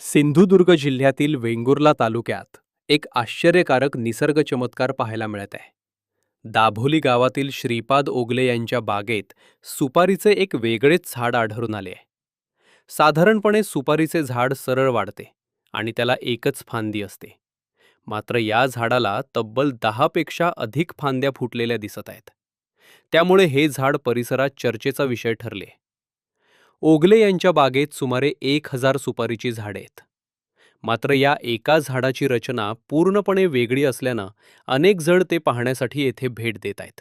सिंधुदुर्ग जिल्ह्यातील वेंगुर्ला तालुक्यात एक आश्चर्यकारक निसर्ग चमत्कार पाहायला मिळत आहे. दाभोली गावातील श्रीपाद ओगले यांच्या बागेत सुपारीचे एक वेगळेच झाड आढळून आले आहे. साधारणपणे सुपारीचे झाड सरळ वाढते आणि त्याला एकच फांदी असते. मात्र या झाडाला तब्बल 10 पेक्षा अधिक फांद्या फुटलेल्या दिसत आहेत. त्यामुळे हे झाड परिसरात चर्चेचा विषय ठरले. ओगले यांच्या बागेत सुमारे 1000 सुपारीची झाडे आहेत. मात्र या एका झाडाची रचना पूर्णपणे वेगळी असल्यानं अनेक जण ते पाहण्यासाठी येथे भेट देत आहेत.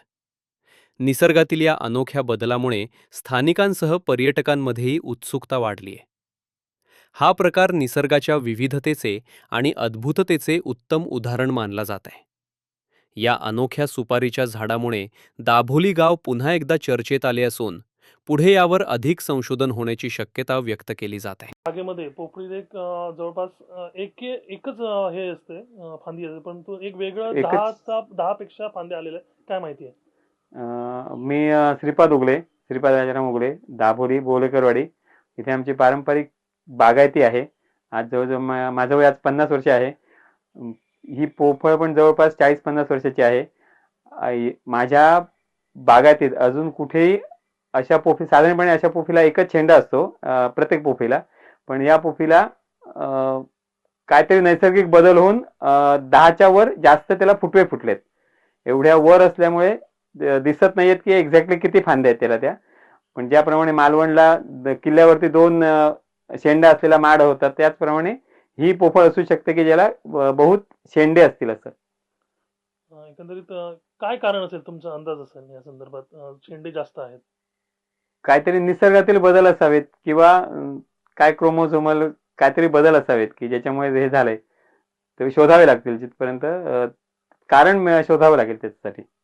निसर्गातील या अनोख्या बदलामुळे स्थानिकांसह पर्यटकांमध्येही उत्सुकता वाढली आहे. हा प्रकार निसर्गाच्या विविधतेचे आणि अद्भुततेचे उत्तम उदाहरण मानला जात आहे. या अनोख्या सुपारीच्या झाडामुळे दाभोली गाव पुन्हा एकदा चर्चेत आले असून पुढे यावर अधिक संशोधन होण्याची शक्यता व्यक्त केली जात आहे. बागेमध्ये पोपळीत एक जवळपास एकच हे असते फांदी असते, परंतु एक वेगळं एकच 10 पेक्षा फांद्या आलेल्या आहेत. काय माहिती आहे? मी श्रीपाद राजाराम उगले, दाभोली बोलेकरवाडी इथे आमची पारंपरिक बागायती आहे. आज जवळजवळ माझं वय आज 50 वर्ष आहे. ही पोफळ पण जवळपास 40-50 वर्षाची आहे. माझ्या बागायतीत अजून कुठेही अशा पोफी साधारणपणे अशा पोफीला एकच शेंडा असतो प्रत्येक पोफीला, पण या पोफीला काहीतरी नैसर्गिक बदल होऊन 10च्या वर जास्त त्याला फुटवे फुटलेत. एवढ्या वर असल्यामुळे दिसत नाहीयेत की एक्झॅक्टली किती फांद्या आहेत त्याला त्या. पण ज्याप्रमाणे मालवणला किल्ल्यावरती 2 शेंडा असलेला माड होतात, त्याचप्रमाणे ही पोफळ असू शकते की ज्याला बहुत शेंडे असतील असं. एकंदरीत काय कारण असेल, तुमचा अंदाज असेल या संदर्भात? शेंडे जास्त आहेत, काहीतरी निसर्गातील बदल असावेत किंवा काय क्रोमोझोमल काहीतरी बदल असावेत की ज्याच्यामुळे हे झालंय. ते शोधावे लागतील, जिथपर्यंत कारण शोधावं लागेल त्याच्यासाठी.